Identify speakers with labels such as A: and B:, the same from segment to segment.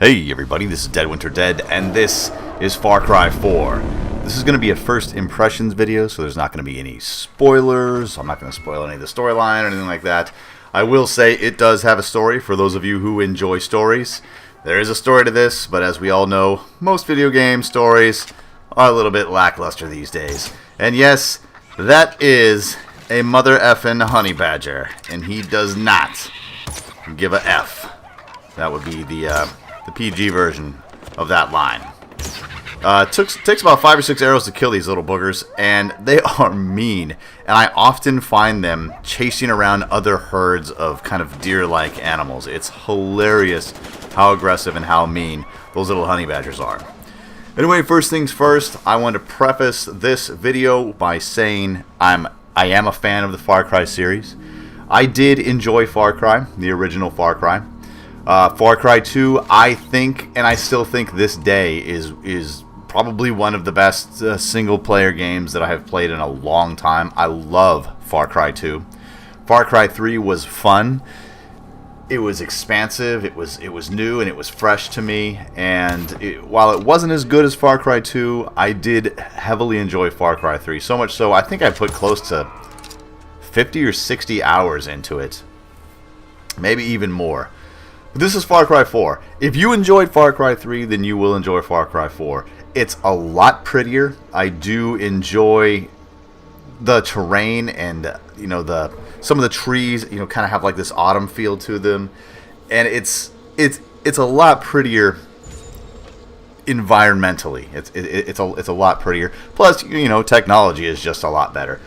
A: Hey everybody, this is Dead Winter Dead, and this is Far Cry 4. This is going to be a first impressions video, so there's not going to be any spoilers. I'm not going to spoil any of the storyline or anything like that. I will say it does have a story for those of you who enjoy stories. There is a story to this, but as we all know, most video game stories are a little bit lackluster these days. And yes, that is a mother effing honey badger, and he does not give a F. That would be the PG version of that line. Takes about 5 or 6 arrows to kill these little boogers, and they are mean. And I often find them chasing around other herds of kind of deer-like animals. It's hilarious how aggressive and how mean those little honey badgers are. Anyway, first things first, I want to preface this video by saying I am a fan of the Far Cry series. I did enjoy Far Cry, the original Far Cry. Far Cry 2, I think, and I still think this day, is probably one of the best single-player games that I have played in a long time. I love Far Cry 2. Far Cry 3 was fun. It was expansive, it was new, and it was fresh to me. And while it wasn't as good as Far Cry 2, I did heavily enjoy Far Cry 3. So much so, I think I put close to 50 or 60 hours into it. Maybe even more. This is Far Cry 4. If you enjoyed Far Cry 3, then you will enjoy Far Cry 4. It's a lot prettier. I do enjoy the terrain, and some of the trees, kind of have like this autumn feel to them, and it's a lot prettier environmentally. It's a lot prettier. Plus, technology is just a lot better.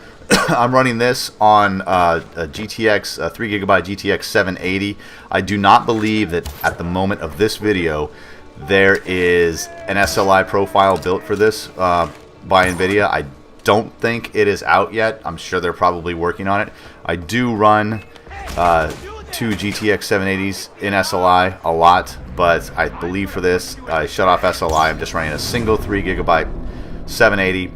A: I'm running this on a GTX, a 3GB GTX 780. I do not believe that at the moment of this video there is an SLI profile built for this by NVIDIA. I don't think it is out yet. I'm sure they're probably working on it. I do run 2 GTX 780s in SLI a lot, but I believe for this I shut off SLI. I'm just running a single 3GB 780.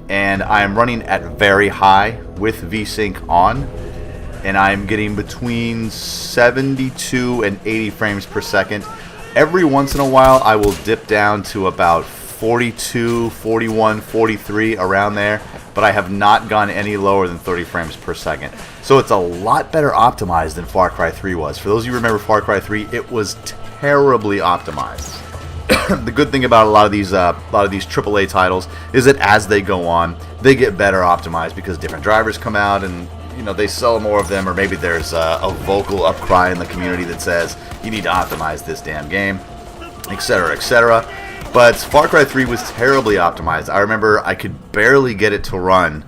A: And I'm running at very high with VSync on, and I'm getting between 72 and 80 frames per second. Every once in a while I will dip down to about 42, 41, 43, around there, but I have not gone any lower than 30 frames per second. So it's a lot better optimized than Far Cry 3 was. For those of you who remember Far Cry 3, it was terribly optimized. The good thing about a lot of these AAA titles is that as they go on, they get better optimized because different drivers come out and they sell more of them, or maybe there's a vocal upcry in the community that says you need to optimize this damn game, etc., etc. But Far Cry 3 was terribly optimized. I remember I could barely get it to run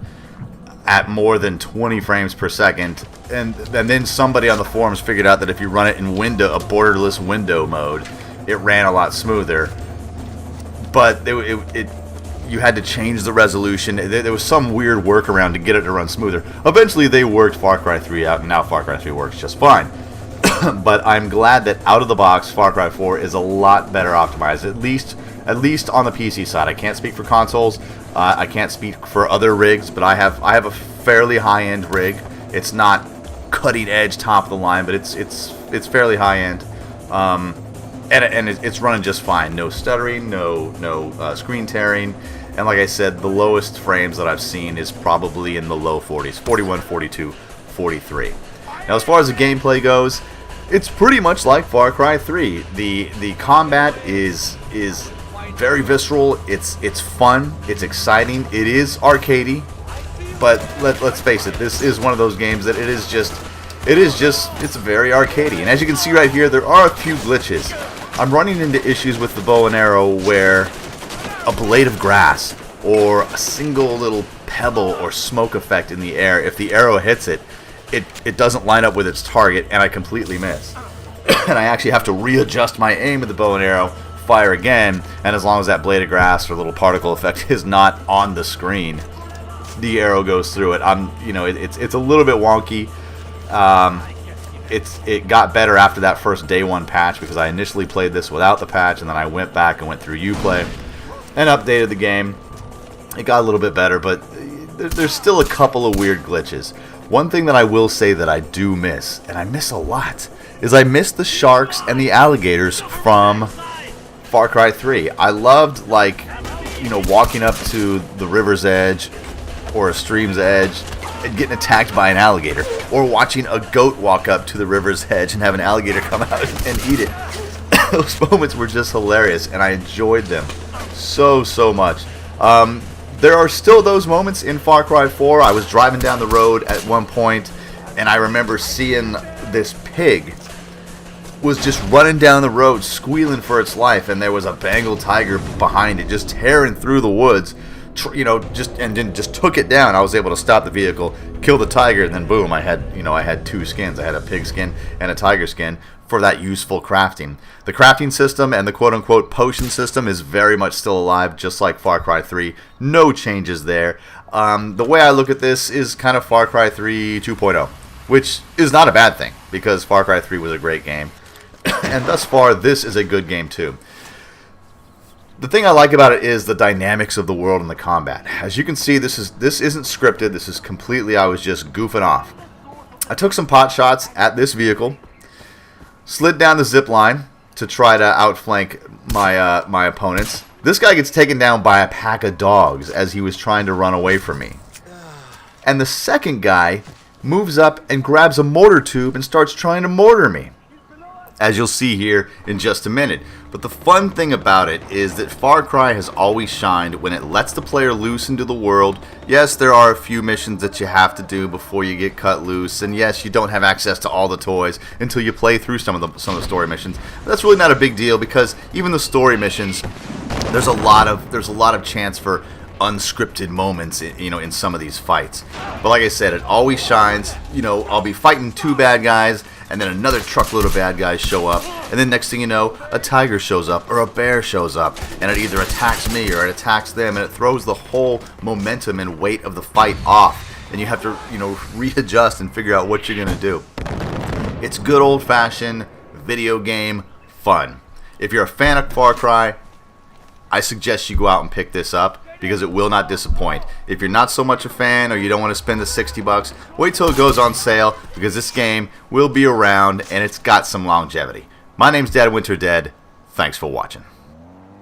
A: at more than 20 frames per second, and then somebody on the forums figured out that if you run it in a borderless window mode, it ran a lot smoother, but you had to change the resolution. There was some weird workaround to get it to run smoother. Eventually they worked Far Cry 3 out, and now Far Cry 3 works just fine. But I'm glad that out of the box Far Cry 4 is a lot better optimized, at least on the PC side. I can't speak for consoles, I can't speak for other rigs, but I have a fairly high-end rig. It's not cutting edge top of the line, but it's fairly high-end. And it's running just fine. No stuttering, no screen tearing, and like I said, the lowest frames that I've seen is probably in the low 40s, 41, 42, 43. Now, as far as the gameplay goes, it's pretty much like Far Cry 3. The combat is very visceral. It's fun. It's exciting. It is arcadey, but let's face it, this is one of those games that it's very arcadey. And as you can see right here, there are a few glitches. I'm running into issues with the bow and arrow where a blade of grass or a single little pebble or smoke effect in the air, if the arrow hits it, it doesn't line up with its target, and I completely miss. And I actually have to readjust my aim of the bow and arrow, fire again, and as long as that blade of grass or little particle effect is not on the screen, the arrow goes through it. It's a little bit wonky. It got better after that first day one patch, because I initially played this without the patch, and then I went back and went through Uplay and updated the game. It got a little bit better, but there's still a couple of weird glitches. One thing that I will say that I do miss, and I miss a lot, is I miss the sharks and the alligators from Far Cry 3. I loved, like, you know, walking up to the river's edge or a stream's edge and getting attacked by an alligator, or watching a goat walk up to the river's edge and have an alligator come out and eat it. Those moments were just hilarious, and I enjoyed them so much. There are still those moments in Far Cry 4. I was driving down the road at one point, and I remember seeing this pig was just running down the road squealing for its life, and there was a Bengal tiger behind it just tearing through the woods, you know, and then just took it down. I was able to stop the vehicle, kill the tiger, and then boom, I had two skins. I had a pig skin and a tiger skin for that useful crafting. The crafting system and the quote-unquote potion system is very much still alive, just like Far Cry 3. No changes there. The way I look at this is kind of Far Cry 3 2.0, which is not a bad thing, because Far Cry 3 was a great game. And thus far, this is a good game too. The thing I like about it is the dynamics of the world and the combat. As you can see, this isn't scripted. This is completely, I was just goofing off. I took some pot shots at this vehicle, slid down the zip line to try to outflank my opponents. This guy gets taken down by a pack of dogs as he was trying to run away from me. And the second guy moves up and grabs a mortar tube and starts trying to mortar me, as you'll see here in just a minute. But the fun thing about it is that Far Cry has always shined when it lets the player loose into the world. Yes, there are a few missions that you have to do before you get cut loose, and yes, you don't have access to all the toys until you play through some of the story missions. But that's really not a big deal, because even the story missions, there's a lot of chance for unscripted moments, you know, in some of these fights. But like I said, it always shines. You know, I'll be fighting two bad guys, and then another truckload of bad guys show up, and then next thing you know, a tiger shows up or a bear shows up, and it either attacks me or it attacks them, and it throws the whole momentum and weight of the fight off, and you have to, you know, readjust and figure out what you're gonna do. It's good old-fashioned video game fun. If you're a fan of Far Cry, I suggest you go out and pick this up, because it will not disappoint. If you're not so much a fan, or you don't want to spend the $60, wait till it goes on sale, because this game will be around and it's got some longevity. My name's Dad Winter Dead. Thanks for watching.